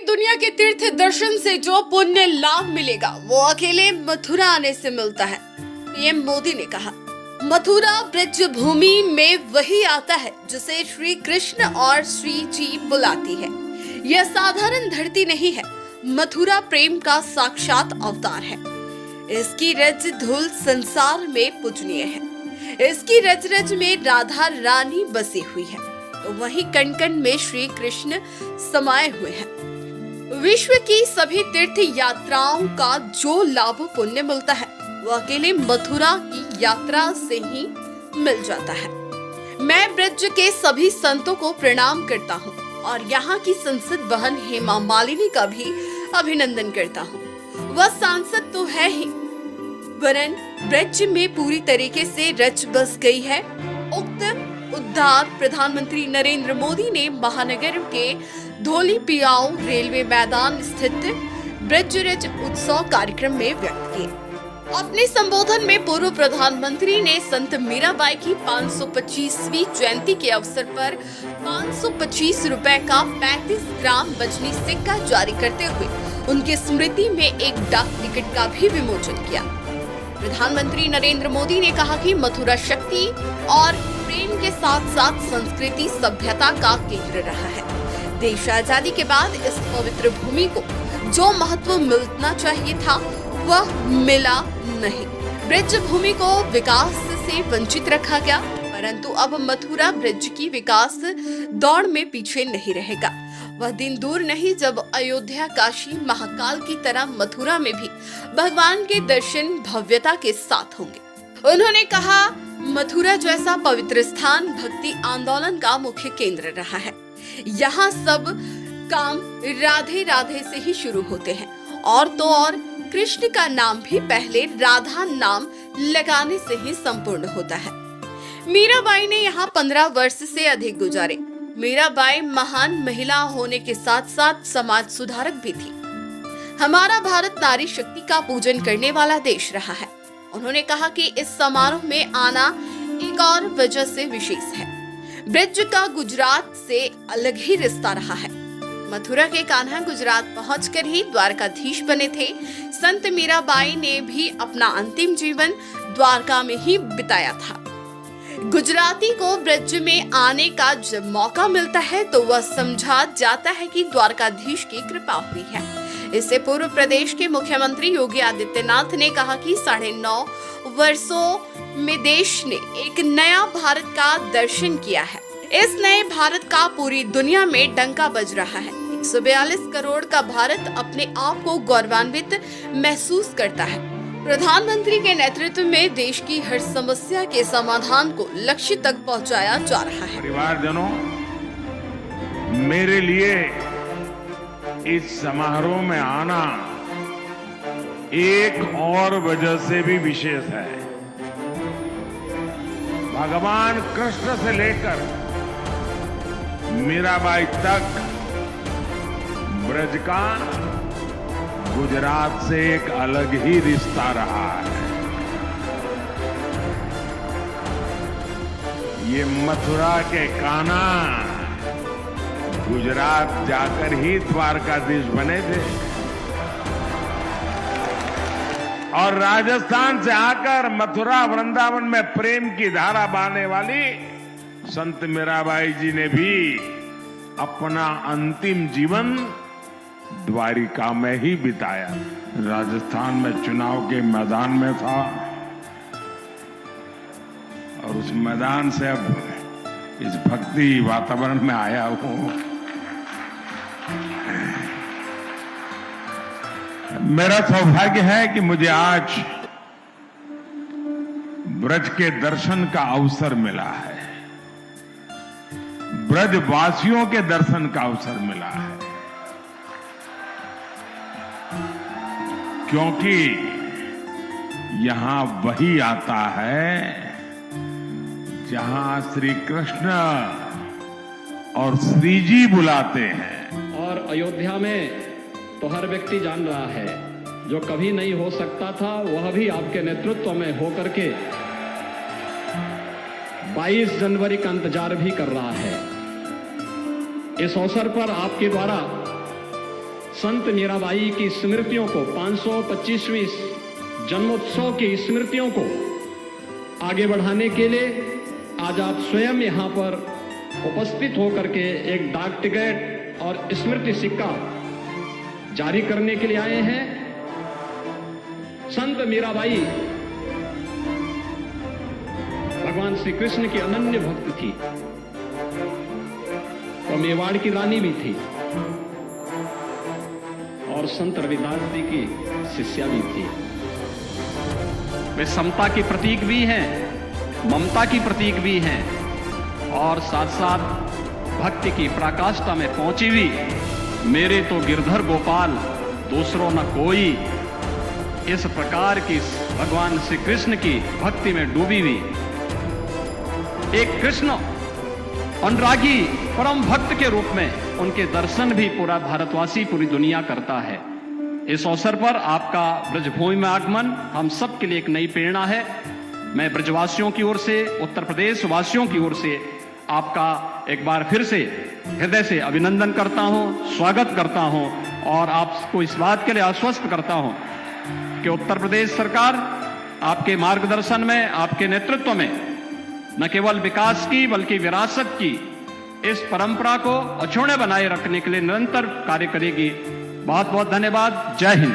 दुनिया के तीर्थ दर्शन से जो पुण्य लाभ मिलेगा वो अकेले मथुरा आने से मिलता है। पीएम मोदी ने कहा, मथुरा ब्रज भूमि में वही आता है जिसे श्री कृष्ण और श्री जी बुलाती है। यह साधारण धरती नहीं है, मथुरा प्रेम का साक्षात अवतार है। इसकी रज धूल संसार में पूजनीय है। इसकी रज रज में राधा रानी बसी हुई है, तो वहीं कण कण में श्री कृष्ण समाये हुए हैं। विश्व की सभी तीर्थ यात्राओं का जो लाभ पुण्य मिलता है वो अकेले मथुरा की यात्रा से ही मिल जाता है। मैं ब्रज के सभी संतों को प्रणाम करता हूँ और यहाँ की संसद बहन हेमा मालिनी का भी अभिनंदन करता हूँ। वह सांसद तो है ही, वरन ब्रज में पूरी तरीके से रच बस गई है। उक्त उद्धार प्रधानमंत्री नरेंद्र मोदी ने महानगर के धोली पियाओ रेलवे मैदान स्थित ब्रज रज उत्सव कार्यक्रम में व्यक्त किए। अपने संबोधन में पूर्व प्रधानमंत्री ने संत मीराबाई की 525वीं जयंती के अवसर पर 525 रुपए का 35 ग्राम वजनी सिक्का जारी करते हुए उनकी स्मृति में एक डाक टिकट का भी विमोचन किया। प्रधानमंत्री नरेंद्र मोदी ने कहा कि मथुरा शक्ति और प्रेम के साथ साथ संस्कृति सभ्यता का केंद्र रहा है। देश आजादी के बाद इस पवित्र भूमि को जो महत्व मिलना चाहिए था वह मिला नहीं। ब्रज भूमि को विकास से वंचित रखा गया, परंतु अब मथुरा ब्रज की विकास दौड़ में पीछे नहीं रहेगा। वह दिन दूर नहीं जब अयोध्या, काशी, महाकाल की तरह मथुरा में भी भगवान के दर्शन भव्यता के साथ होंगे। उन्होंने कहा, मथुरा जैसा पवित्र स्थान भक्ति आंदोलन का मुख्य केंद्र रहा है। यहाँ सब काम राधे राधे से ही शुरू होते हैं और तो और कृष्ण का नाम भी पहले राधा नाम लगाने से ही संपूर्ण होता है। मीराबाई ने यहाँ 15 वर्ष से अधिक गुजारे। मीराबाई महान महिला होने के साथ साथ समाज सुधारक भी थी। हमारा भारत नारी शक्ति का पूजन करने वाला देश रहा है। उन्होंने कहा कि इस समारोह में आना एक और वजह से विशेष है। ब्रज का गुजरात से अलग ही रिश्ता रहा है। मथुरा के कान्हा गुजरात पहुंचकर ही द्वारकाधीश बने थे। संत मीराबाई ने भी अपना अंतिम जीवन द्वारका में ही बिताया था। गुजराती को ब्रज में आने का जब मौका मिलता है तो वह समझा जाता है कि द्वारकाधीश की कृपा हुई है। इससे पूर्व प्रदेश के मुख्यमंत्री योगी आदित्यनाथ ने कहा कि 9.5 वर्षों में देश ने एक नया भारत का दर्शन किया है। इस नए भारत का पूरी दुनिया में डंका बज रहा है। 142 करोड़ का भारत अपने आप को गौरवान्वित महसूस करता है। प्रधानमंत्री के नेतृत्व में देश की हर समस्या के समाधान को लक्ष्य तक पहुंचाया जा रहा है। परिवारजनों, मेरे लिए इस समारोह में आना एक और वजह से भी विशेष है। भगवान कृष्ण से लेकर मीराबाई तक ब्रज का गुजरात से एक अलग ही रिश्ता रहा है। ये मथुरा के कान्हा गुजरात जाकर ही द्वारकाधीश बने थे और राजस्थान से आकर मथुरा वृंदावन में प्रेम की धारा बहाने वाली संत मीराबाई जी ने भी अपना अंतिम जीवन द्वारिका में ही बिताया। राजस्थान में चुनाव के मैदान में था और उस मैदान से अब इस भक्ति वातावरण में आया हूं। मेरा सौभाग्य है कि मुझे आज ब्रज के दर्शन का अवसर मिला है, ब्रजवासियों के दर्शन का अवसर मिला है, क्योंकि यहां वही आता है जहां श्री कृष्ण और श्री जी बुलाते हैं। और अयोध्या में तो हर व्यक्ति जान रहा है, जो कभी नहीं हो सकता था वह भी आपके नेतृत्व में होकर के 22 जनवरी का इंतजार भी कर रहा है। इस अवसर पर आपके द्वारा संत मीराबाई की स्मृतियों को 525वीं जन्मोत्सव की स्मृतियों को आगे बढ़ाने के लिए आज आप स्वयं यहां पर उपस्थित होकर के एक डाक टिकट और स्मृति सिक्का जारी करने के लिए आए हैं। संत मीराबाई भगवान श्री कृष्ण की अनन्य भक्त थी। वो मेवाड़ की रानी भी थी और संत रविदास जी की शिष्या भी थी। वे समता की प्रतीक भी हैं, ममता की प्रतीक भी हैं और साथ साथ भक्ति की पराकाष्ठा में पहुंची हुई मेरे तो गिरधर गोपाल दूसरों न कोई, इस प्रकार की भगवान श्री कृष्ण की भक्ति में डूबी हुई एक कृष्ण अनुरागी परम भक्त के रूप में उनके दर्शन भी पूरा भारतवासी, पूरी दुनिया करता है। इस अवसर पर आपका ब्रजभूमि में आगमन हम सब के लिए एक नई प्रेरणा है। मैं ब्रजवासियों की ओर से, उत्तर प्रदेश वासियों की ओर से आपका एक बार फिर से हृदय से अभिनंदन करता हूं, स्वागत करता हूं और आपको इस बात के लिए आश्वस्त करता हूं कि उत्तर प्रदेश सरकार आपके मार्गदर्शन में, आपके नेतृत्व में न केवल विकास की बल्कि विरासत की इस परंपरा को अछूते बनाए रखने के लिए निरंतर कार्य करेगी। बहुत बहुत धन्यवाद। जय हिंद।